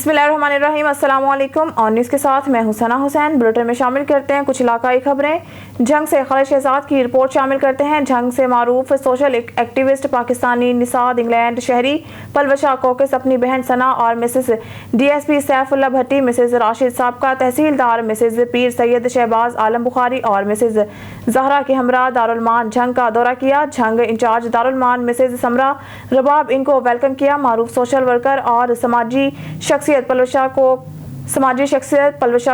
बिस्मिल्लाहिर्रहमानिर्रहीम। अस्सलाम वालेकुम। और न्यूज़ के साथ मैं हुसैना हुसैन। बुलेटिन में शामिल करते हैं कुछ इलाकाई खबरें। जंग से खालिद शहजाद की रिपोर्ट शामिल करते हैं। जंग से मारूफ सोशल एक्टिविस्ट पाकिस्तानी निसाद इंग्लैंड शहरी पलवशा कोकस अपनी बहन सना और Mrs DSP Saifullah Bhatti, Mrs Rashid साबका तहसीलदार, मिसेस पीर सैयद शहबाज आलम बुखारी और मिसेस जहरा के हमरा दारुलमान जंग का दौरा किया। जंग इंचार्ज दारुलमान मिसेस समरा रबाब इनको वेलकम किया। मारूफ सोशल वर्कर और समाजी शख्सियत पलवशा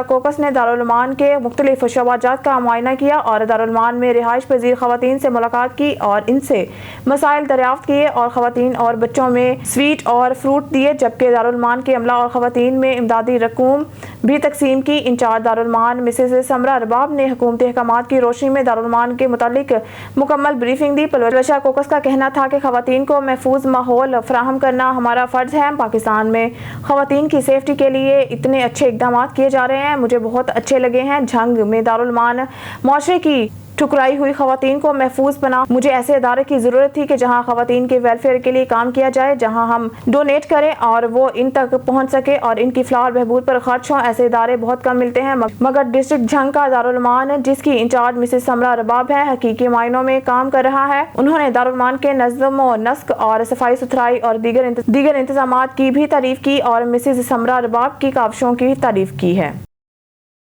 कोकस ने दारुलमान के मुख्तलिफ शोबाजात का मुआयना किया और दारुलमान में रिहाइश पजीर खवातीन से मुलाकात की और इनसे मसाइल दरियाफ्त किए और खवातीन और बच्चों में स्वीट और फ्रूट दिए, जबकि दारुलमान के अमला और खवातीन में इमदादी रकूम भी तकसीम की। इंचार्ज दारुलमान मिसेस समरा रबाब ने हुकूमती अहकामात की रोशनी में दारुलमान के मुतालिक मुकम्मल ब्रीफिंग दी। पलवशा कोकस का कहना था कि खवातीन को महफूज माहौल फराहम करना हमारा फ़र्ज़ है। पाकिस्तान में खवातीन की सेफ्टी के लिए इतने अच्छे इक़दाम किए जा रहे हैं, मुझे बहुत अच्छे लगे हैं। जंग में दारुलमान मुआशरे की ठुकराई हुई खवातीन को महफूज बना। मुझे ऐसे इदारे की ज़रूरत थी कि जहां खवातीन के वेलफेयर के लिए काम किया जाए, जहां हम डोनेट करें और वो इन तक पहुंच सके और इनकी फ़लाह बहबूद पर खर्च हों। ऐसे इदारे बहुत कम मिलते हैं, मगर डिस्ट्रिक्ट जंग का दारुलमान, जिसकी इंचार्ज मिसेस समरा रबाब है, हकीकी मायनों में काम कर रहा है। उन्होंने दारुलमान के नज़्म व नस्क और सफाई सुथराई और दीगर इंतजामात की भी तारीफ की और मिसेस समरा रबाब की काविशों की तारीफ की है।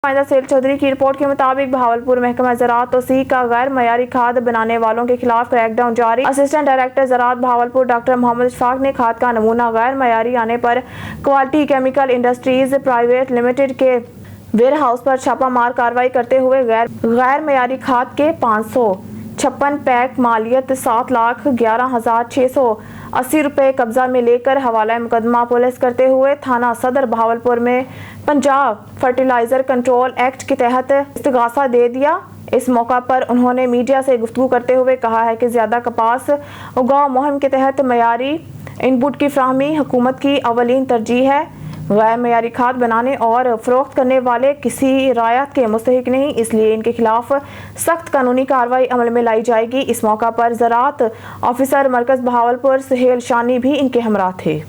सैयद चौधरी की रिपोर्ट के मुताबिक बहावलपुर महकमा ज़राअत तोसीह का गैर मयारी खाद बनाने वालों के खिलाफ क्रैकडाउन जारी। असिस्टेंट डायरेक्टर ज़राअत बहावलपुर डॉक्टर मोहम्मद इशफाक ने खाद का नमूना गैर मयारी आने पर quality chemical industries private limited के वेयर हाउस पर छापा मार कार्रवाई करते हुए गैर मयारी खाद के 556 पैक मालियत 7,11,680 रुपये कब्जा में लेकर हवाला मुकदमा पुलिस करते हुए थाना सदर बहावलपुर में पंजाब फर्टिलाइजर कंट्रोल एक्ट के तहत इस्तगासा दे दिया। इस मौका पर उन्होंने मीडिया से गुफ्तगू करते हुए कहा है कि ज़्यादा कपास उगाओ मुहिम के तहत मयारी इनपुट की फ्राहमी हुकूमत की अवलीन तरजीह है। गैर मयारी खाद बनाने और फरोख्त करने वाले किसी रायत के मुस्तहिक नहीं, इसलिए इनके खिलाफ सख्त कानूनी कार्रवाई अमल में लाई जाएगी। इस मौका पर ज़राअत ऑफिसर मरकज़ बहावलपुर सुहेल शानी भी इनके हमरा थे।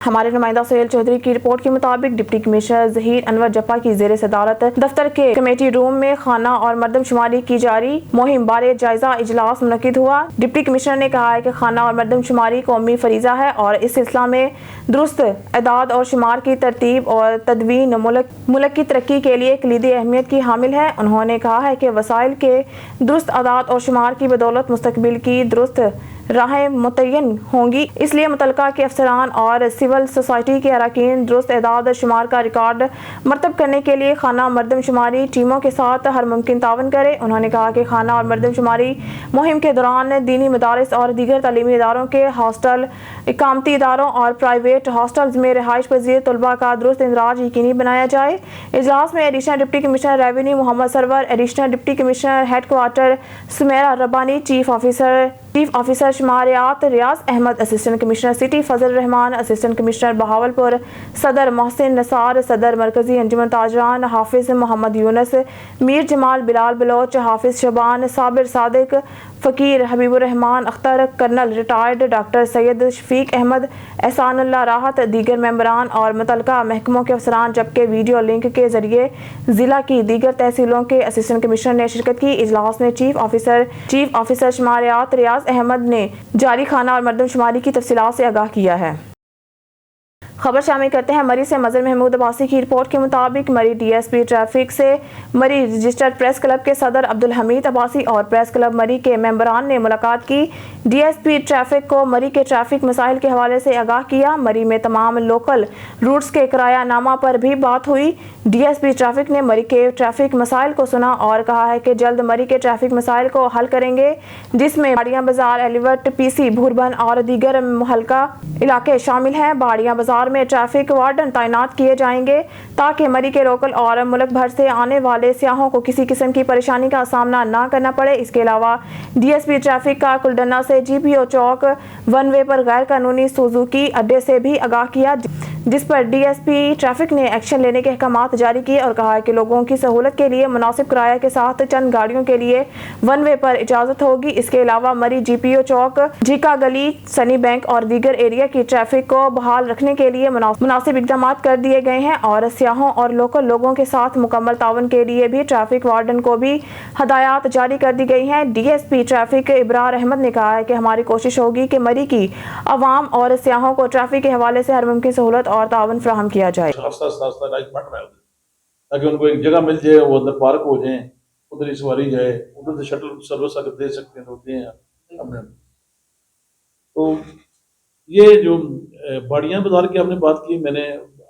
हमारे नुमाइंदा सैयद चौधरी की रिपोर्ट के मुताबिक डिप्टी कमिश्नर ज़हीर अनवर जफ़ा की ज़ेर सदारत दफ्तर के कमेटी रूम में खाना और मरदमशुमारी की जारी मुहिम बारे जायजा इजलास मुनक्किद हुआ। डिप्टी कमिश्नर ने कहा है कि खाना और मरदमशुमारी कौमी फरीज़ा है और इस सिलसिला में दुरुस्त एदाद और शुमार की तरतीब और तदवीन मुल्क की तरक्की के लिए कलीदी अहमियत की हामिल है। उन्होंने कहा है कि वसाइल के दुरुस्त एदाद और शुमार की बदौलत मुस्तकबिल की दुरुस्त राहें मुतय्यन होंगी, इसलिए मुतलका के अफसरान और सिविल सोसाइटी के अरकान दुरुस्त एदाद शुमार का रिकॉर्ड मरतब करने के लिए खाना मरदमशुमारी टीमों के साथ हर मुमकिन तावन करें। उन्होंने कहा कि खाना और मरदमशुमारी मुहिम के दौरान दीनी मदारिस और दीगर तालीमी इदारों के हॉस्टल, इकामती इदारों और प्राइवेट हॉस्टल्स में रिहाइश पजीर तलबा का दुरुस्त इंदराज यकीनी बनाया जाए। इजलास में additional deputy commissioner revenue Mohammad Sarwar, additional deputy commissioner headquarter Sumera Rabbani, chief officer शुमारियात Riaz Ahmad, assistant commissioner city Fazal Rehman, assistant commissioner Bahawalpur Sadar Mohsin Nisar, सदर मरकजी अंजुमन ताजरान Hafiz Mohammad Younus, Mir Jamal Bilal Baloch, Hafiz Shaban, Sabir Sadiq, Faqir Habibur Rehman Akhtar, colonel retired doctor Syed Shafiq Ahmad, Ehsanullah Rahat, दीगर मेंबरान और मुतलका महकमों के अफसरान, जबकि वीडियो लिंक के जरिए ज़िला की दीगर तहसीलों के असिस्टेंट कमिश्नर ने शिरकत की। इजलास में चीफ ऑफिसर शुमारियात रियाज अहमद ने जारी खाना और मरदमशुमारी की तफसीलात से आगाह किया है। खबर शामिल करते हैं मरी से। मजर महमूद अब्बासी की रिपोर्ट के मुताबिक मरी DSP ट्रैफिक से मरी रजिस्टर्ड प्रेस क्लब के सदर अब्दुल हमीद अब्बासी और प्रेस क्लब मरी के मेंबरान ने मुलाकात की। DSP ट्रैफिक को मरी के ट्रैफिक मसाइल के हवाले से आगाह किया। मरी में तमाम लोकल रूट्स के किराया नामा पर भी बात हुई। DSP ट्रैफिक ने मरी के ट्रैफिक मसाइल को सुना और कहा है कि जल्द मरी के ट्रैफिक मसाइल को हल करेंगे, जिसमें बाड़ियां बाजार, एलिवेट, PC, भूरबन और दीगर मुहल्का इलाके शामिल हैं। बाड़ियां बाजार में ट्रैफिक वार्डन तैनात किए जाएंगे ताकि मरी के लोकल और मुल्क भर से आने वाले सियाहों को किसी किस्म की परेशानी का सामना ना करना पड़े। इसके अलावा DSP ट्रैफिक का कुलडना से GPO चौक वन वे पर गैर कानूनी सुजुकी अड्डे से भी आगाह किया, जिस पर DSP ट्रैफिक ने एक्शन लेने के अहकामात जारी किए और कहा है कि लोगों की सहूलत के लिए मुनासिब किराए के साथ चंद गाड़ियों के लिए वन वे पर इजाजत होगी। इसके अलावा मरी GPO चौक, जीका गली, सनी बैंक और दीगर एरिया की ट्रैफिक को बहाल रखने के लिए मुनासिब इक़दाम कर दिए गए हैं और सियाहों और लोकल लोगों के साथ मुकम्मल तावन के लिए भी ट्रैफिक वार्डन को भी हदायत जारी कर दी गई हैं। DSP ट्रैफिक इब्रार अहमद ने कहा है कि हमारी कोशिश होगी कि मरी की अवाम और सियाहों को ट्रैफिक के हवाले से हर मुमकिन सहूलत और तावन फराहम किया जाए। ताकि उनको एक जगह मिल जाए, वो अंदर पार्क हो जाए, उधर ही सवारी जाए, उधर से शटल सर्विस अगर दे सकते हैं तो दें अपने। तो ये जो बाड़ियाँ बाजार की आपने बात की, मैंने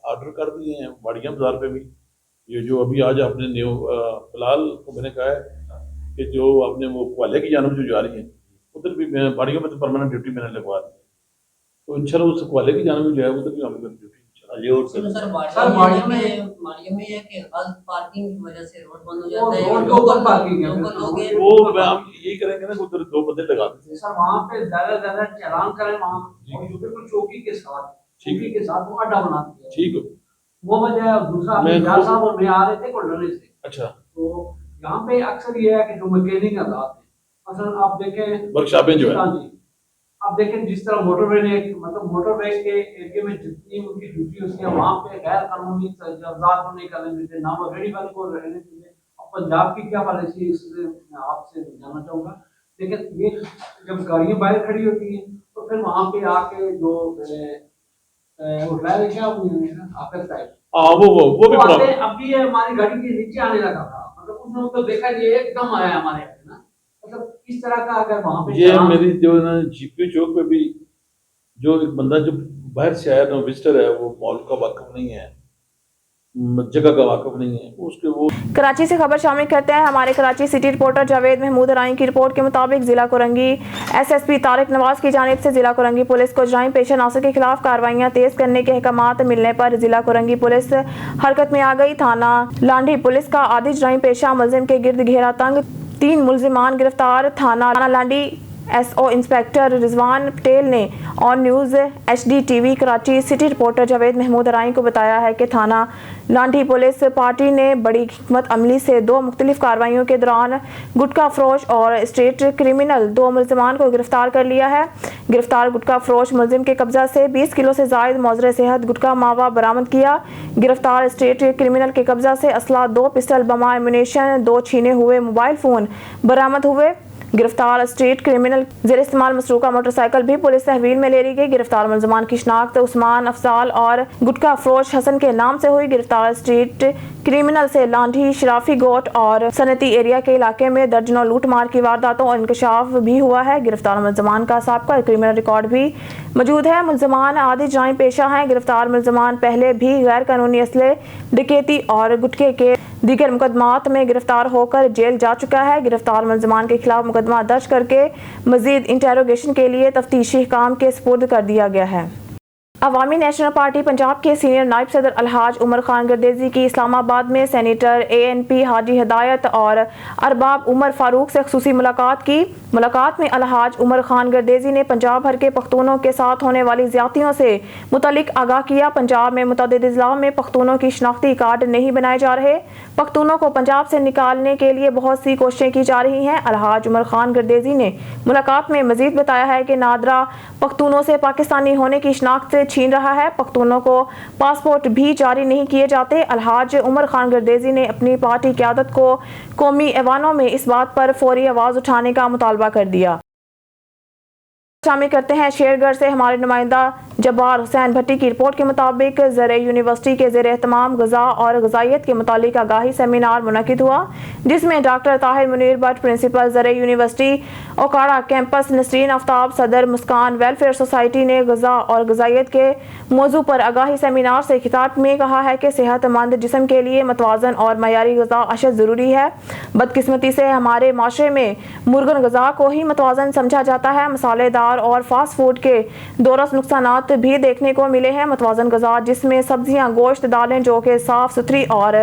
ऑर्डर कर दिए हैं बाड़ियाँ बाजार पे भी। ये जो अभी आज आपने न्यू फिलहाल को मैंने कहा है कि जो आपने वो क्वाले की जानब जो जा रही है उधर भी बाड़ियों में तो परमानेंट ड्यूटी मैंने लगवा दी, तो इंशाल्लाह उस क्वाले की जानब जो है उधर भी हमें ड्यूटी बाड़ियों में है कि पार्किंग की वजह से रोड बंद हो जाता है, लोकल पार्किंग है, वो हम यही करेंगे ना, उधर 2 बंदे लगा देंगे सर, वहाँ पे ज्यादा चालान करें वहाँ, और जो बिल्कुल चौकी के साथ वो अड्डा बना दिया। ठीक है, वो वजह दूसरा यार साहब और मैं आ रहे थे कोल्डने से। अच्छा, तो यहाँ पे अक्सर ये है कि जो मैकेनिक आजाद है, असल आप देखें वर्कशॉपें जो है, आप देखें जिस तरह मोटरवे ने मतलब मोटरवे के एरिया में जितनी उनकी ड्यूटी होती है वहाँ पे गैर कानूनी जब्जात को नहीं करने देते, ना वो रेडी वाले को रहने देते। अब पंजाब की क्या पॉलिसी इससे मैं आपसे जानना चाहूँगा। लेकिन ये जब गाड़ियाँ बाहर खड़ी होती हैं तो फिर वहाँ पे आके जो उठलाए क्या आफिस टाइप वो भी अभी हमारी गाड़ी के नीचे आने लगा था, मतलब उसने तो देखा ये एकदम आया हमारे ना, मतलब इस तरह का अगर वहाँ पे ये मेरी जो ना GPO चौक पे भी जो एक बंदा जो बाहर से आया ना विजिटर है, वो मॉल का वाकिफ नहीं है, जगह का वाकिफ नहीं है, उसके वो। कराची से खबर शामिल करते हैं। हमारे कराची सिटी रिपोर्टर जावेद महमूद राई की रिपोर्ट के मुताबिक जिला कोरंगी SSP तारिक नवाज की जानिब से जिला कोरंगी पुलिस को जराइम पेशा नासर के खिलाफ कार्रवाइयां तेज करने के अहकामात मिलने पर जिला कोरंगी पुलिस हरकत में आ गई। थाना लांढी पुलिस का आदि जराइम पेशा मुलजिम के गिर्द घेरा तंग, 3 मुलजिमान गिरफ्तार। थाना लांढी SO इंस्पेक्टर रिजवान पटेल ने on news HD TV Karachi city reporter Javed Mahmood Rai को बताया है कि थाना लांढी पुलिस पार्टी ने बड़ी हिकमत अमली से 2 मुख्तलिफ कार्रवाइयों के दौरान गुटखा फरोश और स्ट्रीट क्रिमिनल 2 मुलजिमान को गिरफ्तार कर लिया है। गिरफ्तार गुटखा फरोश मुलजिम के कब्जा से 20 किलो से जायद मौजरे सेहत गुटखा मावा बरामद किया। गिरफ्तार स्ट्रीट क्रिमिनल के कब्जा से असला 2 पिस्टल, बमा, एम्यूनेशन, 2 छीने हुए मोबाइल फ़ोन बरामद हुए। गिरफ्तार स्ट्रीट क्रिमिनल जेर इस्तेमाल मसरूका मोटरसाइकिल भी पुलिस तहवील में ले ली गई। गिरफ्तार मुलजमान की शनाख्त उस्मान अफजाल और गुटखा फरोश हसन के नाम से हुई। गिरफ्तार स्ट्रीट क्रिमिनल से लांढी, शराफी गोट और सनती एरिया के इलाके में दर्जनों लूट मार की वारदातों और इंकशाफ भी हुआ है। गिरफ्तार मुलजमान का साबका क्रिमिनल रिकॉर्ड भी मौजूद है। मुलजमान आदि जराइम पेशा हैं। गिरफ्तार मुलजमान पहले भी गैर कानूनी असले, डकैती और गुटखे के दीगर मुकदमात में गिरफ्तार होकर जेल जा चुका है। गिरफ्तार मुलजमान के खिलाफ मुकदमा दर्ज करके मजीद इंटेरोगेशन के लिए तफ्तीशी काम के सुपुर्द कर दिया गया है। अवामी नेशनल पार्टी पंजाब के सीनियर नायब सदर अलहाज उमर खान गर्देजी की इस्लामाबाद में सेनेटर ANP हाजी हिदायत और अरबाब उमर फारूक से खुसूसी मुलाकात की। मुलाकात में अलहाज उमर खान गर्देजी ने पंजाब भर के पख्तूनों के साथ होने वाली ज्यादतियों से मुतलिक आगाह किया। पंजाब में मुतअद्दिद अज़ला में पख्तूनों की शनाख्ती कार्ड नहीं बनाए जा रहे, पख्तूनों को पंजाब से निकालने के लिए बहुत सी कोशिशें की जा रही हैं। अलहाज उमर खान गर्देजी ने मुलाकात में मजीद बताया है कि नादरा पख्तूनों से पाकिस्तानी होने की शनाख्त से छीन रहा है, पख्तूनों को पासपोर्ट भी जारी नहीं किए जाते। अलहाज उमर खान गर्देजी ने अपनी पार्टी क़यादत को कौमी ऐवानों में इस बात पर फौरी आवाज़ उठाने का मुतालबा कर दिया। शामिल करते हैं शेरगढ़ से हमारे नुमाइंदा जब्बार हुसैन भट्टी की रिपोर्ट के मुताबिक ज़रे यूनिवर्सिटी के ज़ेर एहतमाम ग़ज़ा और ग़ज़ाइयत के मुतालिक आगाही सेमिनार मुनक़िद हुआ, जिसमें डॉक्टर ताहिर मुनीर भट्ट प्रिंसिपल ज़रे यूनिवर्सिटी ओकाड़ा कैंपस, नसरीन आफ्ताब सदर मुस्कान वेलफेयर सोसाइटी ने ग़ज़ा और ग़ज़ाइयत के मौजू पर आगाही सेमिनार से खिताब में कहा है कि सेहतमंद जिस्म के लिए मतवाज़न और मयारी ग़ज़ा अशद ज़रूरी है। बदकिस्मती से हमारे माशरे में मुर्गन ग़ज़ा को ही मतवाज़न समझा जाता है। मसालेदार بازار اور فاسٹ فوڈ کے دورس نقصانات بھی دیکھنے کو ملے ہیں۔ متوازن غذا جس میں سبزیاں، گوشت، دالیں جو کہ صاف ستھری اور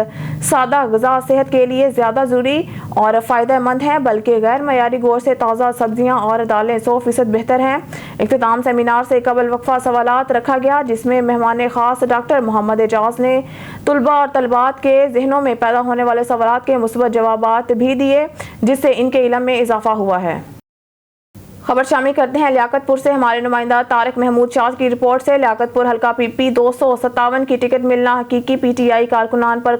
سادہ غذا صحت کے لیے زیادہ ضروری اور فائدہ مند ہیں، بلکہ غیر معیاری گوشت سے تازہ سبزیاں اور دالیں 100% بہتر ہیں۔ اختتام سیمینار سے قبل وقفہ سوالات رکھا گیا جس میں مہمان خاص ڈاکٹر محمد اعجاز نے طلباء اور طالبات کے ذہنوں میں پیدا ہونے والے سوالات کے مثبت جوابات بھی دیے جس سے ان کے علم میں اضافہ ہوا ہے۔ خبر شامل کرتے ہیں لیاقت پور سے۔ ہمارے نمائندہ طارق محمود شاہ کی رپورٹ سے۔ لیاقت پور حلقہ پی پی 257 کی ٹکٹ ملنا حقیقی پی ٹی آئی کارکنان پر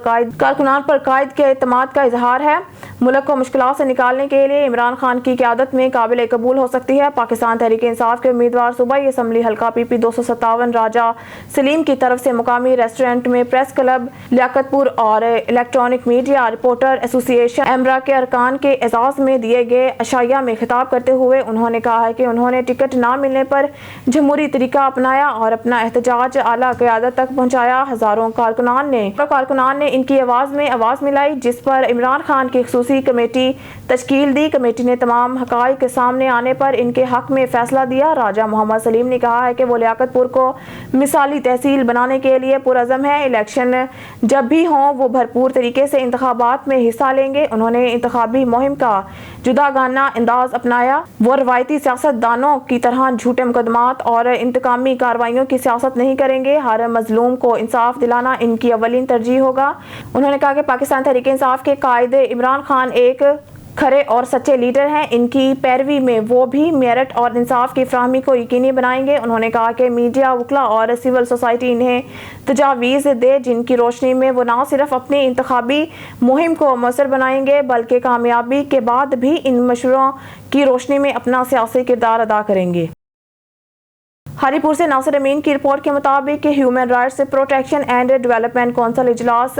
قائد کے اعتماد کا اظہار ہے۔ ملک کو مشکلات سے نکالنے کے لیے عمران خان کی قیادت میں قابل قبول ہو سکتی ہے۔ پاکستان تحریک انصاف کے امیدوار صوبائی اسمبلی حلقہ پی پی 257 راجہ سلیم کی طرف سے مقامی ریسٹورنٹ میں پریس کلب لیاقت پور اور الیکٹرانک میڈیا رپورٹر ایسوسی ایشن ایمرا کے ارکان کے اعزاز میں دیے گئے عشائیہ میں خطاب کرتے ہوئے انہوں نے کہا ہے کہ انہوں نے ٹکٹ نہ ملنے پر جمہوری طریقہ اپنایا اور اپنا احتجاج اعلیٰ قیادت تک پہنچایا۔ ہزاروں کارکنان نے ان کی آواز میں آواز ملائی جس پر عمران خان کی خصوصی کمیٹی تشکیل دی۔ کمیٹی نے تمام حقائق کے سامنے آنے پر ان کے حق میں فیصلہ دیا۔ راجہ محمد سلیم نے کہا ہے کہ وہ لیاقت پور کو مثالی تحصیل بنانے کے لیے پرعزم ہے۔ الیکشن جب بھی ہوں وہ بھرپور طریقے سے انتخابات میں حصہ لیں گے۔ انہوں نے انتخابی مہم کا جداگانہ انداز اپنایا۔ وہ روایتی سیاست دانوں کی طرح جھوٹے مقدمات اور انتقامی کارروائیوں کی سیاست نہیں کریں گے۔ ہر مظلوم کو انصاف دلانا ان کی اولین ترجیح ہوگا۔ انہوں نے کہا کہ پاکستان تحریک انصاف کے قائد عمران خان ایک کھرے اور سچے لیڈر ہیں۔ ان کی پیروی میں وہ بھی میرٹ اور انصاف کی فراہمی کو یقینی بنائیں گے۔ انہوں نے کہا کہ میڈیا، وکلا اور سول سوسائٹی انہیں تجاویز دے جن کی روشنی میں وہ نہ صرف اپنی انتخابی مہم کو مؤثر بنائیں گے بلکہ کامیابی کے بعد بھی ان مشوروں کی روشنی میں اپنا سیاسی کردار ادا کریں گے۔ ہری پور سے ناصر امین کی رپورٹ کے مطابق human rights protection and development council اجلاس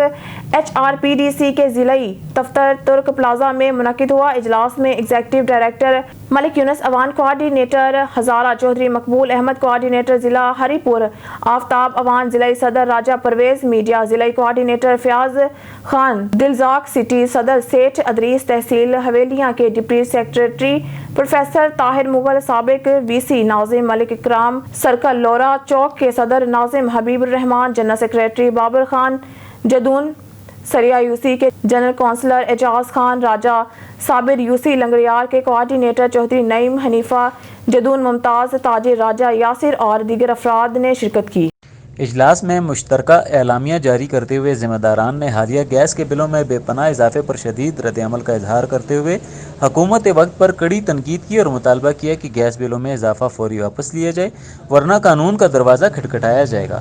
HRPDC کے ضلعی دفتر ترک پلازا میں منعقد ہوا۔ اجلاس میں ایگزیکٹو ڈائریکٹر ملک یونس اوان، کوآرڈینیٹر ہزارہ چودھری مقبول احمد، کوآرڈینیٹر ضلع ہری پور آفتاب اوان، ضلعی صدر راجہ پرویز میڈیا، ضلعی کوآرڈینیٹر فیاض خان دلزاق، سٹی صدر سیٹھ ادریس، تحصیل حویلیاں کے deputy secretary professor Tahir Mughal, سابق VC ناظم ملک اکرام، سرکل لورا چوک کے صدر ناظم Habib ur Rehman, general secretary Babar Khan Jadoon, Sarya UC کے general councillor Ijaz Khan Raja, Sabir UC Langaryar کے کوآرڈینیٹر چودھری نعیم حنیفہ جدون، ممتاز تاجر راجہ یاسر اور دیگر افراد نے شرکت کی۔ اجلاس میں مشترکہ اعلامیہ جاری کرتے ہوئے ذمہ داران نے حالیہ گیس کے بلوں میں بے پناہ اضافے پر شدید رد عمل کا اظہار کرتے ہوئے حکومت وقت پر کڑی تنقید کی اور مطالبہ کیا کہ گیس بلوں میں اضافہ فوری واپس لیا جائے ورنہ قانون کا دروازہ کھٹکھٹایا جائے گا۔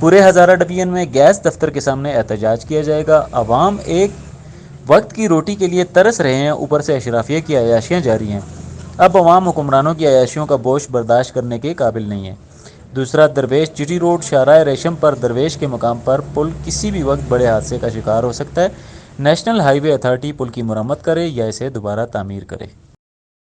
پورے ہزارہ ڈویژن میں گیس دفتر کے سامنے احتجاج کیا جائے گا۔ عوام ایک وقت کی روٹی کے لیے ترس رہے ہیں، اوپر سے اشرافیہ کی عیاشیاں جاری ہیں۔ اب عوام حکمرانوں کی عیاشیوں کا بوجھ برداشت کرنے کے قابل نہیں ہے۔ دوسرا، درویش جٹی روڈ شاہراہ ریشم پر درویش کے مقام پر پل کسی بھی وقت بڑے حادثے کا شکار ہو سکتا ہے۔ نیشنل ہائی وے اتھارٹی پل کی مرمت کرے یا اسے دوبارہ تعمیر کرے۔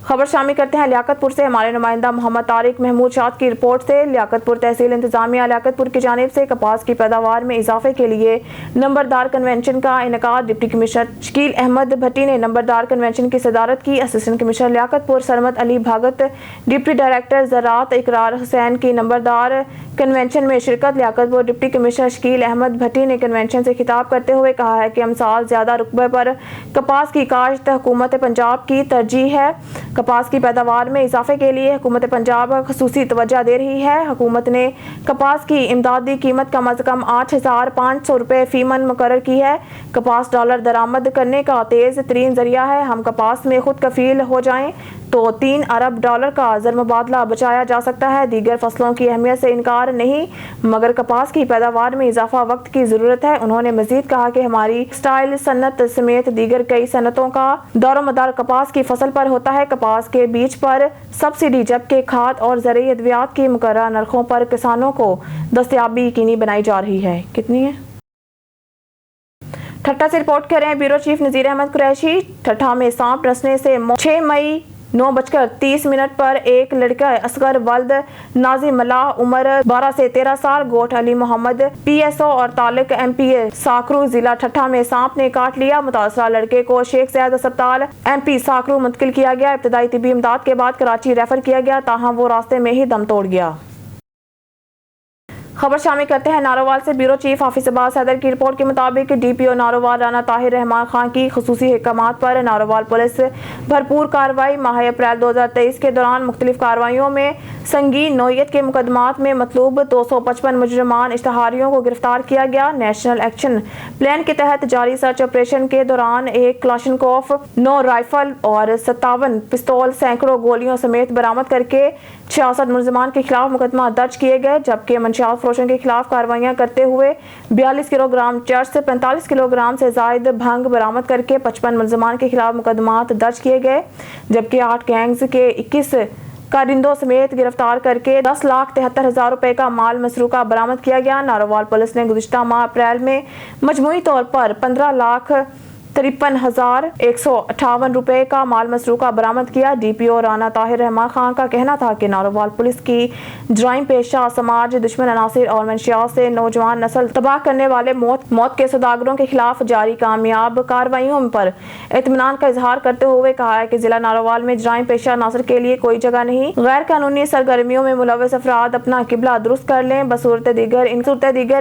خبر شامل کرتے ہیں لیاقت پور سے۔ ہمارے نمائندہ محمد طارق محمود شاہ کی رپورٹ سے۔ لیاقت پور تحصیل انتظامیہ لیاقت پور کی جانب سے کپاس کی پیداوار میں اضافے کے لیے نمبردار کنونشن کا انعقاد۔ ڈپٹی کمشنر شکیل احمد بھٹی نے نمبردار کنونشن کی صدارت کی۔ اسسٹنٹ کمشنر لیاقت پور سرمد علی بھاگت، ڈپٹی ڈائریکٹر زراعت اقرار حسین کی نمبردار کنونشن میں شرکت۔ لیاقت پور ڈپٹی کمشنر شکیل احمد بھٹی نے کنونشن سے خطاب کرتے ہوئے کہا ہے کہ امسال زیادہ رقبے پر کپاس کی کاشت حکومت پنجاب کی ترجیح ہے۔ کپاس کی پیداوار میں اضافے کے لیے حکومت پنجاب خصوصی توجہ دے رہی ہے۔ حکومت نے کپاس کی امدادی قیمت کم از کم 8,500 روپے فی من مقرر کی ہے۔ کپاس ڈالر درآمد کرنے کا تیز ترین ذریعہ ہے۔ ہم کپاس میں خود کفیل ہو جائیں تو 3 ارب ڈالر کا زر مبادلہ بچایا جا سکتا ہے۔ دیگر فصلوں کی اہمیت سے انکار نہیں مگر کپاس کی پیداوار میں اضافہ وقت کی ضرورت ہے۔ انہوں نے مزید کہا کہ ہماری ٹیکسٹائل صنعت سمیت دیگر کئی صنعتوں کا دار و مدار کپاس کی فصل پر ہوتا ہے۔ کپاس کے بیج پر سبسڈی جبکہ کھاد اور زرعی ادویات کی مقررہ نرخوں پر کسانوں کو دستیابی یقینی بنائی جا رہی ہے۔ کتنی ہے؟ ٹھٹھہ سے رپورٹ کر رہے ہیں بیورو چیف نذیر احمد قریشی۔ ٹھٹھہ میں سانپ ڈسنے سے 6 مئی 9:30 पर एक लड़का असगर वल्द नाजी मलाह उम्र 12 से 13 साल गोठ अली मोहम्मद PSO और तालिक MPA साकरू जिला ठट्ठा में सांप ने काट लिया। मुतासरा लड़के को शेख ज़ायद अस्पताल MP साकरू मुंतकिल किया गया। इब्तदाई तिब्बी इमदाद के बाद कराची रेफर किया गया, ताहम वो रास्ते में ही दम तोड़ गया। खबर शामिल करते हैं नारोवाल से। ब्यूरो चीफ हाफिज़ाबाद सदर की रिपोर्ट के मुताबिक DPO नारोवाल राना ताहिर रहमान खान की खुसूसी हिकमात पर नारोवाल पुलिस भरपूर कार्रवाई। माह अप्रैल 2023 के दौरान मुख्तलिफ कार्रवाइयों में संगीन नौयत के मुकदमात में मतलूब 255 मुजरिमान इश्तहारियों को गिरफ्तार किया गया। नेशनल एक्शन प्लान के तहत जारी सर्च ऑपरेशन के दौरान एक क्लाशनकोफ 9 राइफल और 57 पिस्तौल सैकड़ों गोलियों समेत बरामद करके 66 मुलजमान के खिलाफ मुकदमा दर्ज किए गए, जबकि मंशियात फरोशों के खिलाफ कार्रवाइयां करते हुए 42 किलोग्राम चर्स, 45 किलोग्राम से जायद भंग बरामद करके 55 मुलजमान के खिलाफ मुकदमात दर्ज किए गए, जबकि 8 गैंग्स के 21 कारिंदों समेत गिरफ्तार करके 10,73,000 रुपए का माल मसरूका बरामद किया गया। नारोवाल पुलिस ने गुज़िश्ता माह अप्रैल में मजमूई तौर पर 15,53,158 रुपए का माल मसरूका बरामद किया। DPO राना ताहिर रहमान खान का कहना था कि नारोवाल पुलिस की जराइम पेशा समाज दुश्मन अनासिर और मंशियात से नौजवान नस्ल तबाह करने वाले मौत के सौदागरों के खिलाफ जारी कामयाब कार्रवाइयों पर इत्मीनान का इजहार करते हुए कहा है कि जिला नारोवाल में जराइम पेशा अनासिर के लिए कोई जगह नहीं। गैर कानूनी सरगर्मियों में मुलव्वस अफराद अपना किबला दुरुस्त कर लें। बसूरत दीगर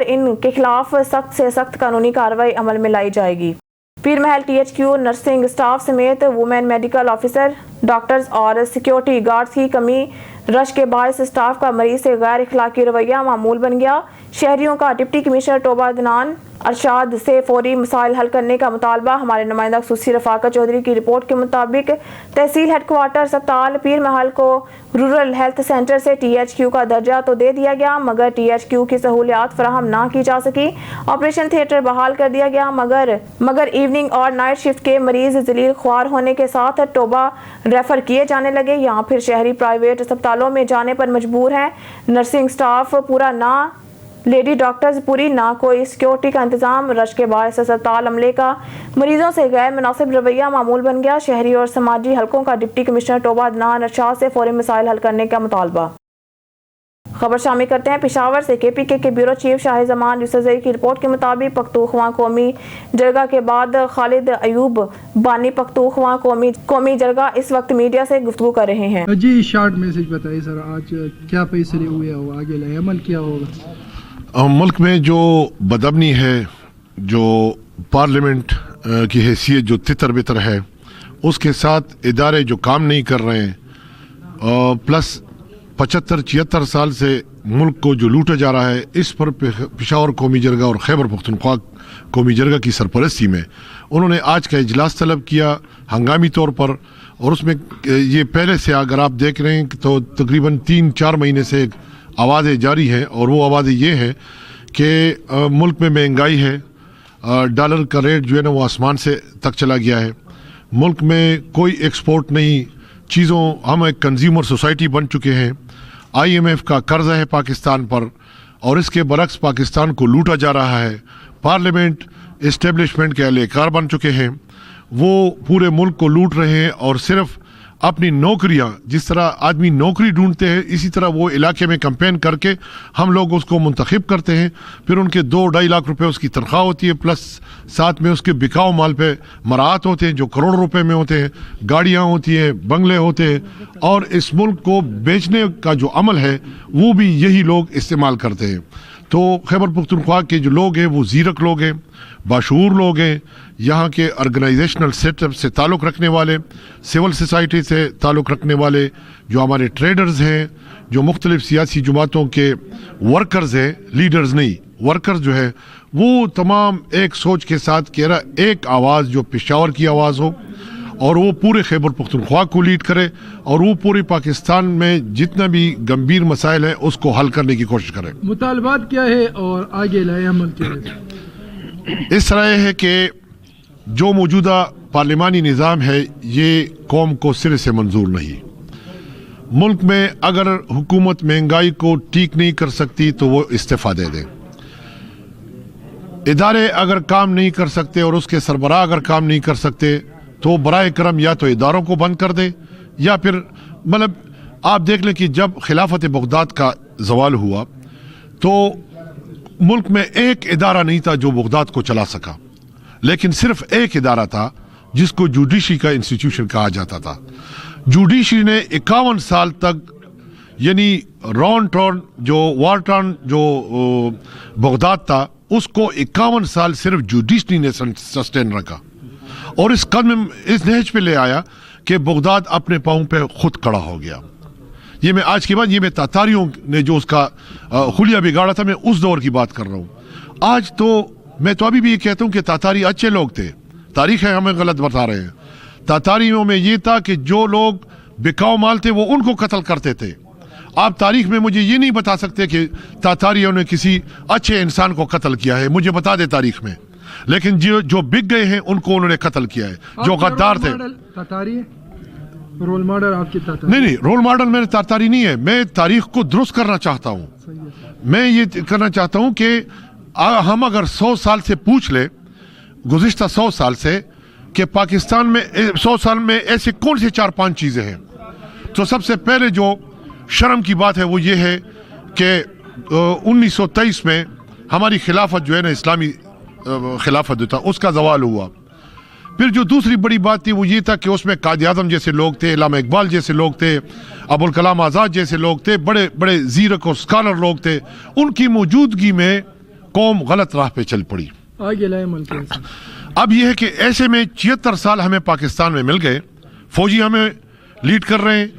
इनके खिलाफ सख्त से सख्त कानूनी कार्रवाई अमल में लाई जाएगी। पीर महल THQ नर्सिंग स्टाफ समेत वुमेन मेडिकल ऑफिसर, डॉक्टर्स और सिक्योरिटी गार्ड्स की कमी रश के बायस स्टाफ का मरीज से गैर इखलाकी रवैया मामूल बन गया। शहरियों का deputy commissioner Toba Adnan Arshad से फौरी मसाइल हल करने का मुतालबा। हमारे नुमाइंदा खुसूसी रफाकत चौधरी की रिपोर्ट के मुताबिक तहसील हेडक्वार्टर अस्पताल पीर महल को रूरल हेल्थ सेंटर से THQ का दर्जा तो दे दिया गया, मगर THQ की सहूलियात फराहम ना की जा सकी। ऑपरेशन थिएटर बहाल कर दिया गया, मगर इवनिंग और नाइट शिफ्ट के मरीज जलील ख्वार होने के साथ टोबा रेफर किए जाने लगे। यहाँ फिर शहरी प्राइवेट अस्पतालों में जाने पर मजबूर हैं। नर्सिंग स्टाफ पूरा ना, लेडी डॉक्टर्स पूरी ना, कोई सिक्योरिटी का इंतजाम। रश के बायस अस्पताल अमले का मरीजों से गैर मुनासिब रवैया मामूल बन गया। शहरी और समाजी हलकों का deputy commissioner Toba Adnan Arshad से फौरी मसाइल हल करने का मुतालबा। खबर शामिल करते हैं पेशावर से। KPK के ब्यूरो चीफ शाहिद जमान यूसुफजई की रिपोर्ट के मुताबिक पख्तूनख्वा कौमी जरगा के बाद खालिद अयूब बानी पख्तूनख्वा कौमी जरगा इस वक्त मीडिया से गुफ्तगू कर रहे हैं। जी शॉर्ट मैसेज बताइए सर, आज क्या फैसले हुए हो, आगे अमल क्या होगा? मुल्क में जो बदअमनी है, जो पार्लियामेंट की हैसियत जो तितर बितर है, उसके साथ इदारे जो काम नहीं कर रहे हैं, प्लस 75-76 साल से मुल्क को जो लूटा जा रहा है, इस पर पेशावर कौमी जरगा और खैबर पख्तूनख्वा कौमी जरगा की सरपरस्ती में उन्होंने आज का इजलास तलब किया हंगामी तौर पर। और उसमें ये पहले से अगर आप देख रहे हैं तो तकरीबन 3-4 महीने से आवाज़ें जारी हैं, और वो आवाज़ें ये हैं कि मुल्क में महंगाई है, डॉलर का रेट जो है ना वो आसमान से तक चला गया है, मुल्क में कोई एक्सपोर्ट नहीं, चीज़ों हम एक कंज्यूमर सोसाइटी बन चुके हैं, IMF का कर्जा है पाकिस्तान पर, और इसके बरक्स पाकिस्तान को लूटा जा रहा है। पार्लियामेंट इस्टेब्लिशमेंट के एहलकार बन चुके हैं, वो पूरे मुल्क को लूट रहे हैं, और सिर्फ अपनी नौकरियां, जिस तरह आदमी नौकरी ढूंढते हैं, इसी तरह वो इलाके में कैंपेन करके हम लोग उसको मुंतखब करते हैं। फिर उनके 2-2.5 लाख रुपए उसकी तनख्वाह होती है, प्लस साथ में उसके बिकाऊ माल पे मराहत होते हैं जो करोड़ों रुपए में होते हैं, गाड़ियां होती हैं, बंगले होते हैं, और इस मुल्क को बेचने का जो अमल है वो भी यही लोग इस्तेमाल करते हैं। तो खैबर पख्तूनख्वा के जो लोग हैं वो ज़ीरक लोग हैं, बाशूर लोग हैं, यहाँ के ऑर्गेनाइजेशनल सेटअप से ताल्लुक़ रखने वाले, सिविल सोसाइटी से ताल्लुक़ रखने वाले, जो हमारे ट्रेडर्स हैं, जो मुख्तलिफ सियासी जमातों के वर्कर्स हैं, लीडर्स नहीं, वर्कर्स जो है वो तमाम एक सोच के साथ कह रहा, एक आवाज़ जो पेशावर की आवाज़ हो, और वो पूरे खैबर पख्तूनख्वा को लीड करे, और वो पूरे पाकिस्तान में जितना भी गंभीर मसाइल है उसको हल करने की कोशिश करे। मुतालबात क्या है और आगे लाए अमल क्या है? इस तरह है कि जो मौजूदा पार्लिमानी निज़ाम है ये कौम को सिरे से मंजूर नहीं। मुल्क में अगर हुकूमत महंगाई को ठीक नहीं कर सकती तो वो इस्तीफ़ा दे दे। इदारे अगर काम नहीं कर सकते और उसके सरबराह अगर काम नहीं कर सकते तो बराए करम या तो इदारों को बंद कर दे या फिर मतलब आप देख लें कि जब खिलाफत बगदाद का जवाल हुआ तो मुल्क में एक इदारा नहीं था जो बगदाद को चला सका, लेकिन सिर्फ एक इदारा था जिसको जुडिशरी का इंस्टीट्यूशन कहा जाता था। जुडिशरी ने 51 साल तक यानी रॉन टर्न जो वार टर्न जो बगदाद था उसको 51 साल सिर्फ जुडिशरी ने सस्टेन रखा और इस कदम इस नहज पे ले आया कि बगदाद अपने पाँव पे खुद खड़ा हो गया। ये मैं आज के बाद ये मैं तातारियों ने जो उसका हुलिया बिगाड़ा था, मैं उस दौर की बात कर रहा हूँ। आज तो मैं तो अभी भी ये कहता हूँ कि तातारी अच्छे लोग थे, तारीख है हमें गलत बता रहे हैं। तातारियों में ये था कि जो लोग बिकाऊ माल थे वो उनको कत्ल करते थे। आप तारीख में मुझे ये नहीं बता सकते कि तातारियों ने किसी अच्छे इंसान को कत्ल किया है, मुझे बता दे तारीख में, लेकिन जो बिक गए हैं उनको उन्होंने कत्ल किया है, जो गद्दार थे। तातारी रोल मॉडल आपकी तातारी? नहीं, रोल मॉडल मेरे तातारी नहीं है। मैं तारीख को दुरुस्त करना चाहता हूँ। मैं ये करना चाहता हूँ कि हम अगर 100 साल से पूछ ले, गुज़िश्ता 100 साल से, कि पाकिस्तान में 100 साल में ऐसे कौन से 4-5 चीज़ें हैं, तो सबसे पहले जो शर्म की बात है वो ये है कि 1923 में हमारी खिलाफत जो है ना, इस्लामी खिलाफत जो था उसका जवाल हुआ। फिर जो दूसरी बड़ी बात थी वो ये था कि उसमें कायद आज़म जैसे लोग थे, इल्लामा इकबाल जैसे लोग थे, अबुल कलाम आज़ाद जैसे लोग थे, बड़े बड़े ज़ीरक और स्कॉलर लोग थे। उनकी मौजूदगी में कौम गलत राह पे चल पड़ी। आगे लाए मुल्क कैसे? अब यह है कि ऐसे में 76 साल हमें पाकिस्तान में मिल गए, फौजी हमें लीड कर रहे हैं,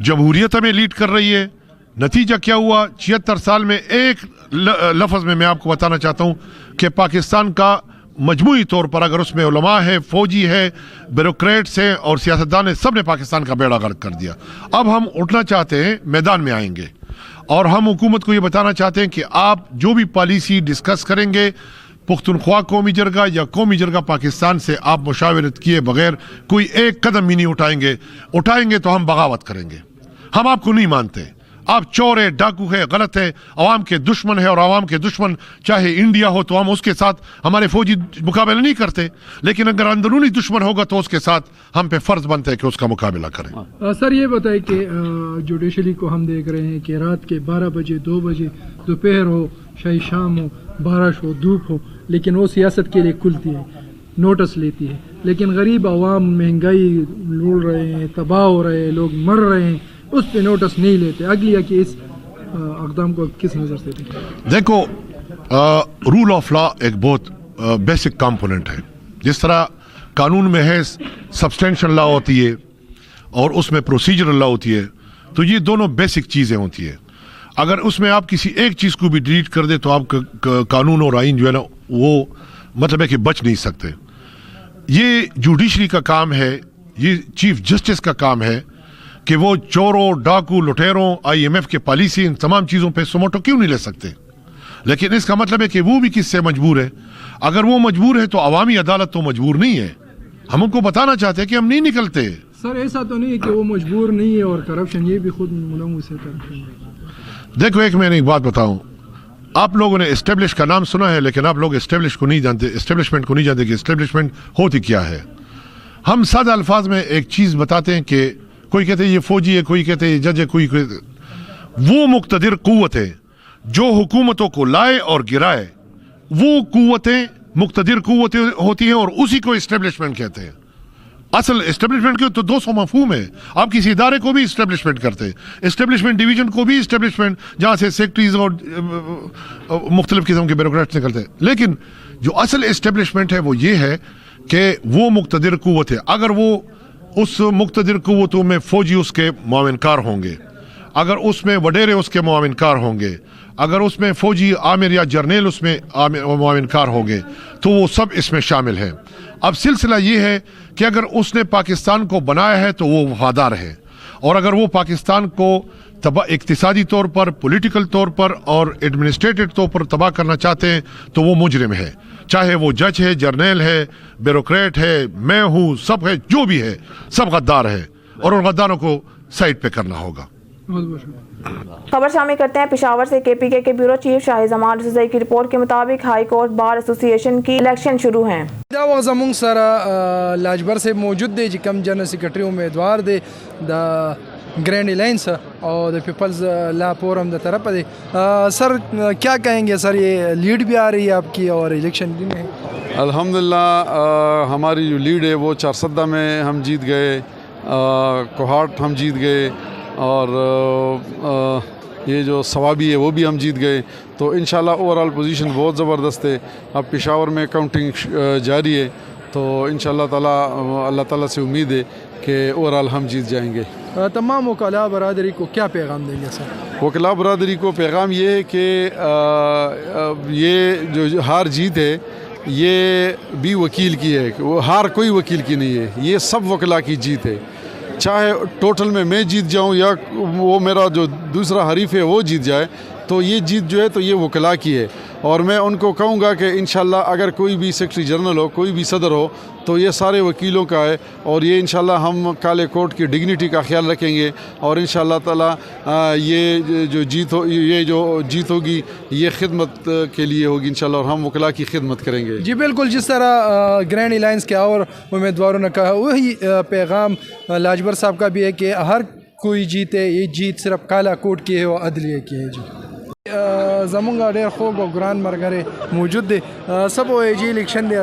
जमहूरियत हमें लीड कर रही है। नतीजा क्या हुआ? 76 साल में एक लफ्ज़ में मैं आपको बताना चाहता हूँ कि पाकिस्तान का मजमूई तौर पर अगर उसमें उलमा है, फौजी है, ब्यूरोक्रेट्स हैं और सियासतदान है, सब ने पाकिस्तान का बेड़ा गर्क कर दिया। अब हम उठना चाहते हैं, मैदान में आएंगे और हम हुकूमत को ये बताना चाहते हैं कि आप जो भी पॉलिसी डिस्कस करेंगे, पुख्तनख्वा कौमी जरगा या कौमी जरगा पाकिस्तान से आप मुशावरत किए बगैर कोई एक कदम भी नहीं उठाएंगे तो हम बगावत करेंगे। हम आपको नहीं मानते, आप चोर है, डाकू है, गलत है, अवाम के दुश्मन है, और अवाम के दुश्मन चाहे इंडिया हो तो हम उसके साथ हमारे फौजी मुकाबला नहीं करते, लेकिन अगर अंदरूनी दुश्मन होगा तो उसके साथ हम पे फर्ज बनता है कि उसका मुकाबला करें। सर ये बताएं कि जुडिशरी को हम देख रहे हैं कि रात के 12 बजे, 2 बजे, दोपहर हो, शाही शाम हो, बारिश हो, धूप हो, लेकिन वो सियासत के लिए खुलती है, नोटिस लेती है, लेकिन गरीब अवाम महंगाई लूट रहे हैं, तबाह हो रहे हैं, लोग मर रहे हैं, उस पे नोटिस नहीं लेते। अगलिया की इस अक़दाम को किस नज़र से देखें? देखो, रूल ऑफ लॉ एक बहुत बेसिक कंपोनेंट है। जिस तरह कानून में है सब्सटेंशियल लॉ होती है और उसमें प्रोसीजरल लॉ होती है, तो ये दोनों बेसिक चीज़ें होती है। अगर उसमें आप किसी एक चीज़ को भी डिलीट कर दे तो आप कानून और आइन जो है ना वो मतलब है कि बच नहीं सकते। ये जुडिशरी का काम है, ये चीफ जस्टिस का काम है कि वो चोरों, डाकू, लुटेरों, IMF के पॉलिसी, इन तमाम चीज़ों पे सुमोटो क्यों नहीं ले सकते। लेकिन इसका मतलब है कि वो भी किससे मजबूर है। अगर वो मजबूर है तो अवामी अदालत तो मजबूर नहीं है। हम उनको बताना चाहते हैं कि हम नहीं निकलते। सर ऐसा तो नहीं है कि वो मजबूर नहीं है और करप्शन ये भी खुद मुलव्वस है करप्शन। देखो, एक मैंने एक बात बताऊं, आप लोगों ने एस्टेब्लिश का नाम सुना है, लेकिन आप लोग एस्टेब्लिश को नहीं जानते, एस्टेब्लिशमेंट को नहीं जानते कि एस्टेब्लिशमेंट होती क्या है। हम सादा अल्फाज में एक चीज़ बताते हैं कि कोई कहते हैं ये फौजी है, कोई कहते हैं ये जज है, कोई वो मुक्तदिर कुव्वत है जो हुकूमतों को लाए और गिराए। वो कुव्वतें मुक्तदिर कुव्वतें होती हैं और उसी को एस्टेब्लिशमेंट कहते हैं। असल एस्टेब्लिशमेंट के तो 200 मफहूम है। आप किसी इदारे को भी एस्टेब्लिशमेंट करते हैं, एस्टेब्लिशमेंट डिवीजन को भी एस्टेब्लिशमेंट, जहाँ से सेक्रेटरीज और मुख्तलिफ किस्म के ब्यूरोक्रेट्स निकलते हैं। लेकिन जो असल एस्टेब्लिशमेंट है वो ये है कि वो मुक्तदिर कुव्वत है। अगर वो उस मुक्तदिर कुव्वतों में फौजी उसके मुआविनकार होंगे, अगर उसमें वडेरे उसके मुआविनकार होंगे, अगर उसमें फौजी आमिर या जर्नेल उसमें मुआविनकार होंगे, तो वो सब इसमें शामिल हैं। अब सिलसिला ये है कि अगर उसने पाकिस्तान को बनाया है तो वो वफादार है, और अगर वो पाकिस्तान को इक्तिसादी तौर पर, पॉलिटिकल तौर पर और एडमिनिस्ट्रेटिव तौर पर तबाह करना चाहते हैं तो वो मुजरिम है। चाहे वो जज है, जर्नल है, ब्यूरोक्रेट है, मैं हूँ, सब है, जो भी है, सब गद्दार है और उन गद्दारों को साइड पे करना होगा। बहुत बहुत शुक्रिया। खबर शामिल करते हैं पेशावर से। KPK के ब्यूरो चीफ शाहिद जमान रसूई की रिपोर्ट के मुताबिक हाई कोर्ट बार एसोसिएशन की इलेक्शन शुरू हैं। دا وخت زمونږ سره لاجبر صاحب موجود دی چې کم جنرل سیکرټري امیدوار دی د گرینڈ الائنس اور دا پیپلز لا فورم دا طرف دی. سر کیا کہیں گے سر، یہ لیڈ بھی آ رہی ہے آپ کی اور الیکشن بھی میں؟ الحمدللہ ہماری جو لیڈ ہے وہ چارسدہ میں ہم جیت گئے، کوہاٹ ہم جیت گئے، اور یہ جو ثوابی ہے وہ بھی ہم جیت گئے. تو انشاءاللہ اوورآل پوزیشن بہت زبردست ہے. اب پشاور میں کاؤنٹنگ جاری ہے، تو انشاءاللہ تعالی اللہ تعالیٰ سے امید ہے کہ اوورآل ہم جیت جائیں گے. تمام وکلاء برادری کو کیا پیغام دیں گے سر؟ وکلاء برادری کو پیغام یہ ہے کہ یہ جو ہار جیت ہے یہ بھی وکیل کی ہے، وہ ہار کوئی وکیل کی نہیں ہے، یہ سب وکلاء کی جیت ہے. چاہے ٹوٹل میں جیت جاؤں یا وہ میرا جو دوسرا حریف ہے وہ جیت جائے، تو یہ جیت جو ہے تو یہ وکلاء کی ہے. اور میں ان کو کہوں گا کہ انشاءاللہ اگر کوئی بھی سیکرٹری جنرل ہو، کوئی بھی صدر ہو، تو یہ سارے وکیلوں کا ہے. اور یہ انشاءاللہ ہم کالے کوٹ کی ڈگنیٹی کا خیال رکھیں گے، اور انشاءاللہ تعالی یہ جو جیت ہوگی یہ خدمت کے لیے ہوگی انشاءاللہ، اور ہم وکلاء کی خدمت کریں گے. جی بالکل، جس طرح گرینڈ الائنس کے اور امیدواروں نے کہا، وہی پیغام لاجبر صاحب کا بھی ہے کہ ہر کوئی جیتے، یہ جیت صرف کالا کوٹ کی ہے اور عدلیہ کی ہے. جی زمونږ ډېر خوږ او ګران ملګری موجود دی. سب جی الیکشن دی،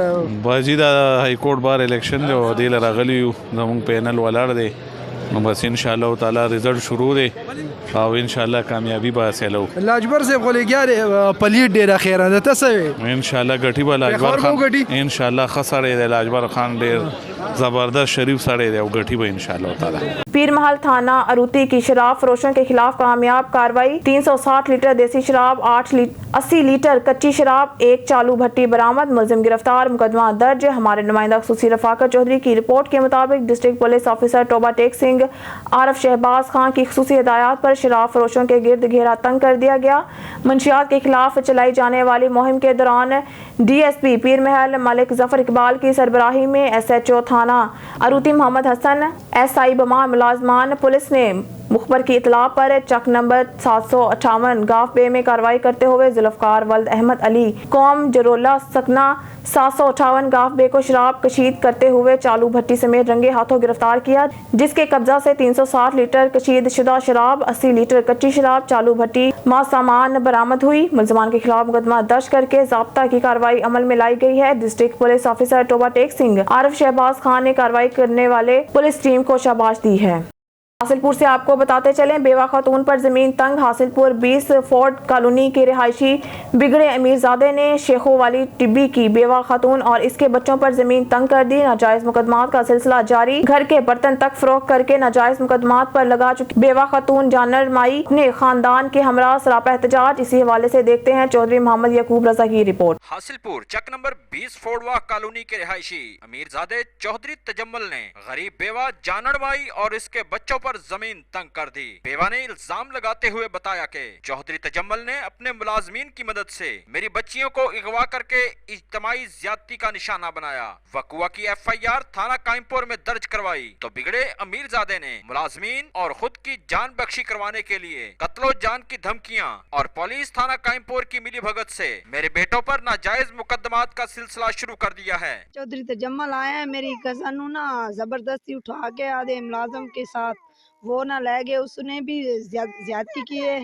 باجی دا های کورټ بار الیکشن دی او دې له راغلی یو زمونږ پینل ولاړ دی. نو بس انشاءاللہ تعالی رزلٹ شروع دی او انشاءاللہ کامیابی به حاصلو. لاجبر صاحب خو لګیا پلیټ ډېره خیره ده، ته څه انشاءاللہ ګټي به لاجبر خان انشاءاللہ ښه سړی دی. لاجبر خان ډېر زبردست شریف سړی دی او ګټي به انشاءاللہ تعالی. پیر محل تھانہ اروتی کی شراب فروشوں کے خلاف کامیاب کارروائی. 360 لیٹر دیسی شراب، 80 لیٹر کچی شراب، ایک چالو بھٹی برآمد، ملزم گرفتار، مقدمہ درج. ہمارے نمائندہ خصوصی رفاقت چودھری کی رپورٹ کے مطابق ڈسٹرکٹ پولیس آفیسر ٹوبہ ٹیک سنگھ عارف شہباز خان کی خصوصی ہدایات پر شراب فروشوں کے گرد گھیرا تنگ کر دیا گیا. منشیات کے خلاف چلائی جانے والی مہم کے دوران DSP پیر محل ملک ظفر اقبال کی سربراہی میں SHO تھانہ اروتی محمد حسن، SI بما ملازمان پولیس نے مخبر کی اطلاع پر چک نمبر 758 گاف بے میں کارروائی کرتے ہوئے ذوالفقار ولد احمد علی قوم جرولہ سکنہ 758 گاف بے کو شراب کشید کرتے ہوئے چالو بھٹی سمیت رنگے ہاتھوں گرفتار کیا، جس کے قبضہ سے 360 لیٹر کشید شدہ شراب، 80 لیٹر کچی شراب، چالو بھٹی ما سامان برآمد ہوئی. ملزمان کے خلاف مقدمہ درج کر کے ضابطہ کی کارروائی عمل میں لائی گئی ہے. ڈسٹرکٹ پولیس آفیسر ٹوبہ ٹیک سنگھ عارف شہباز خان نے کارروائی کرنے والے پولیس ٹیم کو شاباش دی ہے. حاصل پور سے آپ کو بتاتے چلیں، بیوہ خاتون پر زمین تنگ. حاصل پور 20 فورڈ کالونی کے رہائشی بگڑے امیر زادے نے شیخو والی ٹبی کی بیوہ خاتون اور اس کے بچوں پر زمین تنگ کر دی. ناجائز مقدمات کا سلسلہ جاری. گھر کے برتن تک فروخت کر کے ناجائز مقدمات پر لگا چکی بیوہ خاتون جانر مائی اپنے خاندان کے ہمراہ سراپا احتجاج. اسی حوالے سے دیکھتے ہیں چودھری محمد یعقوب رضا کی رپورٹ. حاصل پور چک نمبر 20 فوڑوا کالونی کے رہائشی امیر زادے چودھری تجمل نے غریب بیوہ جانر مائی اور اس کے بچوں پر زمین تنگ کر دی. بیوہ نے الزام لگاتے ہوئے بتایا کہ چودھری تجمل نے اپنے ملازمین کی مدد سے میری بچیوں کو اغوا کر کے اجتماعی زیادتی کا نشانہ بنایا. وقوع کی FIR تھانہ قائم پور میں درج کروائی تو بگڑے امیر زادے نے ملازمین اور خود کی جان بخشی کروانے کے لیے قتل و جان کی دھمکیاں اور پولیس تھانہ قائم پور کی ملی بھگت سے میرے بیٹوں پر ناجائز مقدمات کا سلسلہ شروع کر دیا ہے. چودھری تجمل آیا ہے، میری کزن نا زبردستی اٹھا کے آدھے ملازم کے ساتھ وہ نہ لے گئے، اس نے بھی زیادتی کی ہے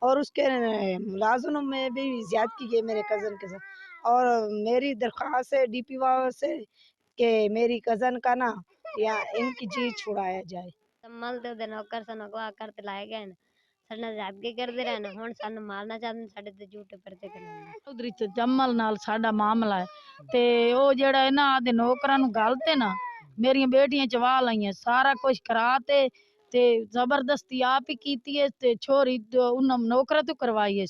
اور اس کے ملازموں میں بھی زیادتی کی ہے میرے کزن کے ساتھ. اور میری درخواست ہے DP سے کہ میری کزن کا نا یا ان کی جی چھڑایا جائے. مل دے نوکر سے اغوا کرتے لائے گئے سارے زیادتی کرتے رہے ہن سانو مارنا چاہتے ساڈے تے جھوٹے پرچے کرنے. چودھری تجمل نال ساڈا معاملہ ہے تے او جڑا ہے نا آدے نوکراں نو گلتے نا میری بیٹیاں چوا لائیاں سارا کچھ کراتے تے زبردستی آپ ہی کیتی ہے تے چھوری انہاں نوکراں تو کروائی ہے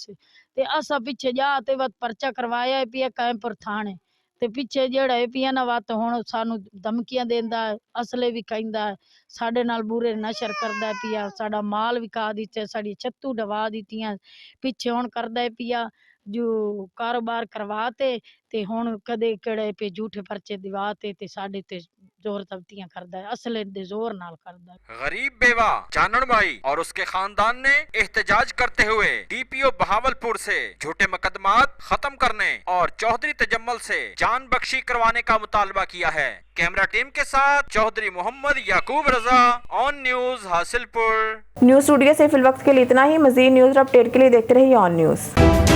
تے اسا پیچھے جا تے وقت پرچہ کروایا ہے پیا قائم پر تھانے تے پیچھے جڑا ہے پیا نا وقت ہن سانو دھمکیاں دیندا ہے، اسلحے بھی کھیندا ہے، ساڈے نال برے نشر کردا ہے پیا، ساڈا مال وکا دتے، ساڈی چھتو ڈوا دتیاں، پیچھے ہن کردا ہے پیا جو کاروبار کرواتے تے ہن کدے کڑے پہ جھوٹے پرچے دیواتے تے ساڈے تے ਜ਼ੋਰ ਜ਼ਬਤੀਆਂ ਕਰਦਾ ਹੈ, ਅਸਲੇ ਦੇ ਜ਼ੋਰ ਨਾਲ ਕਰਦਾ ਹੈ। गरीब बेवा जानन भाई और उसके खानदान ने एहतजाज करते हुए DPO बहावलपुर से झूठे मुकदमात खत्म करने और चौधरी तजम्मल से जान बख्शी करवाने का मुतालबा किया है। कैमरा टीम के साथ Chaudhry Mohammad Yaqoob Raza, on news Hasilpur. News studio से फिल वक्त के लिए इतना ही। मजीद न्यूज अपडेट के लिए देखते रहिए ऑन न्यूज।